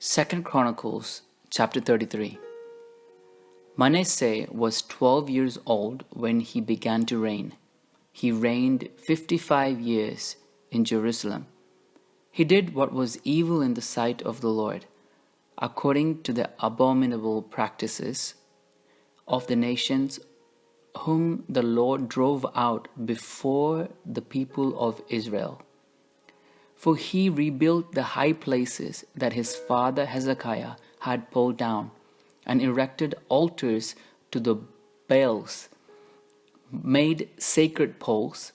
2 Chronicles chapter 33. Manasseh was 12 years old when he began to reign. He reigned 55 years in Jerusalem. He did what was evil in the sight of the Lord, according to the abominable practices of the nations whom the Lord drove out before the people of Israel. For he rebuilt the high places that his father Hezekiah had pulled down, and erected altars to the Baals, made sacred poles,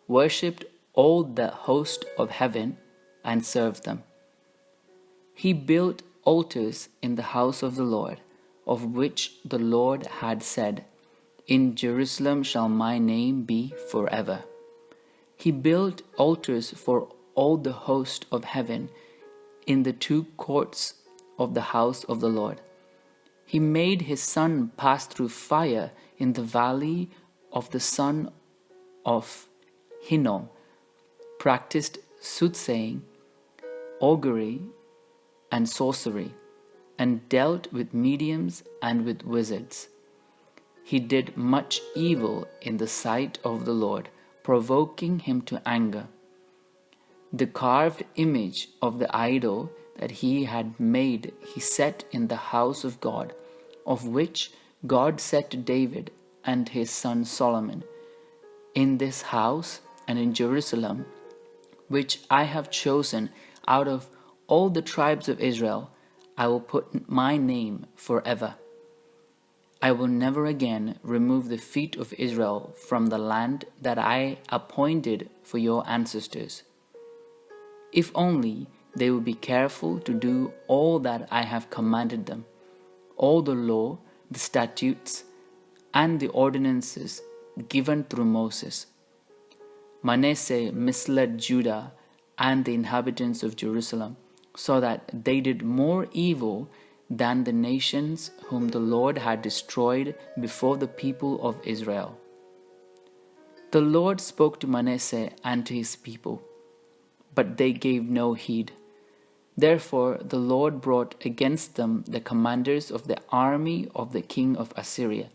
worshipped all the host of heaven, and served them. He built altars in the house of the Lord, of which the Lord had said, "In Jerusalem shall my name be forever." He built altars for all the host of heaven in the two courts of the house of the Lord. He made his son pass through fire in the valley of the son of Hinnom, practiced soothsaying, augury, and sorcery, and dealt with mediums and with wizards. He did much evil in the sight of the Lord, provoking him to anger. The carved image of the idol that he had made he set in the house of God, of which God said to David and his son Solomon, "In this house and in Jerusalem, which I have chosen out of all the tribes of Israel, I will put my name forever. I will never again remove the feet of Israel from the land that I appointed for your ancestors. If only they would be careful to do all that I have commanded them, all the law, the statutes, and the ordinances given through Moses." Manasseh misled Judah and the inhabitants of Jerusalem, so that they did more evil than the nations whom the Lord had destroyed before the people of Israel. The Lord spoke to Manasseh and to his people, but they gave no heed. Therefore the Lord brought against them the commanders of the army of the king of Assyria,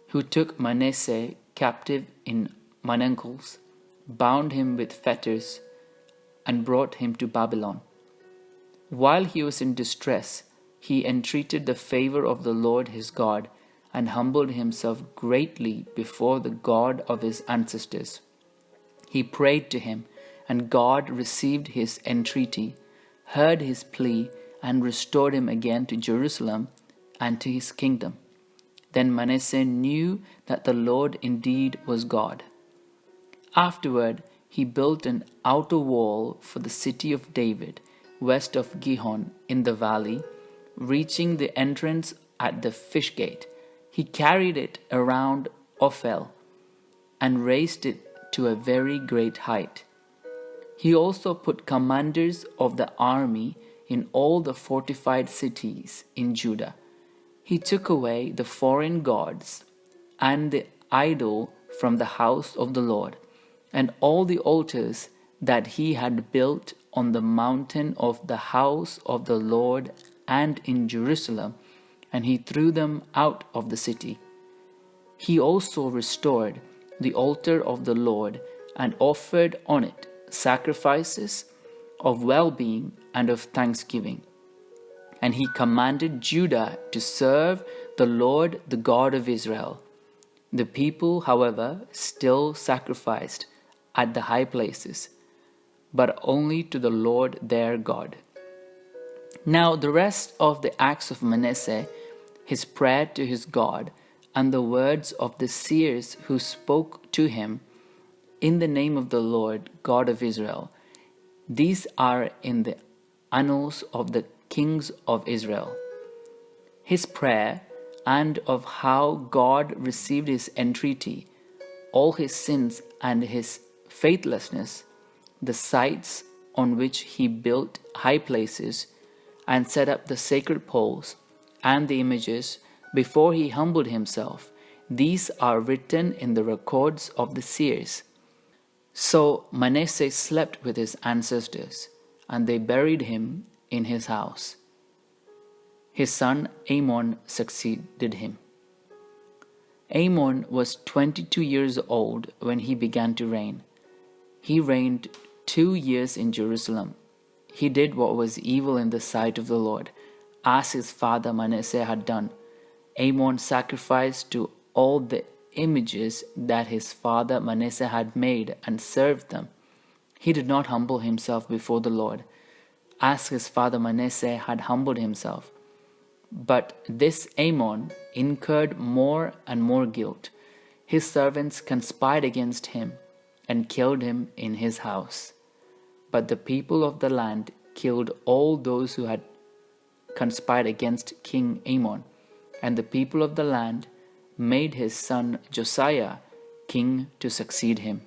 who took Manasseh captive in manacles, bound him with fetters, and brought him to Babylon. While he was in distress, he entreated the favor of the Lord his God, and humbled himself greatly before the God of his ancestors. He prayed to him, and God received his entreaty, heard his plea, and restored him again to Jerusalem and to his kingdom. Then Manasseh knew that the Lord indeed was God. Afterward, he built an outer wall for the city of David, west of Gihon in the valley, reaching the entrance at the fish gate. He carried it around Ophel and raised it to a very great height. He also put commanders of the army in all the fortified cities in Judah. He took away the foreign gods and the idol from the house of the Lord, and all the altars that he had built on the mountain of the house of the Lord and in Jerusalem, and he threw them out of the city. He also restored the altar of the Lord and offered on it sacrifices of well-being and of thanksgiving. And he commanded Judah to serve the Lord, the God of Israel. The people, however, still sacrificed at the high places, but only to the Lord their God. Now the rest of the acts of Manasseh, his prayer to his God, and the words of the seers who spoke to him in the name of the Lord God of Israel, these are in the annals of the kings of Israel. His prayer, and of how God received his entreaty, all his sins and his faithlessness, the sites on which he built high places and set up the sacred poles and the images before he humbled himself, these are written in the records of the seers. So Manasseh slept with his ancestors, and they buried him in his house. his son Amon succeeded him. Amon was 22 years old when he began to reign. He reigned 2 years in Jerusalem. He did what was evil in the sight of the Lord, as his father Manasseh had done. Amon sacrificed to all the images that his father Manasseh had made and served them. He did not humble himself before the Lord, as his father Manasseh had humbled himself. But this Amon incurred more and more guilt. His servants conspired against him and killed him in his house. But the people of the land killed all those who had conspired against King Amon, and the people of the land made his son Josiah king to succeed him.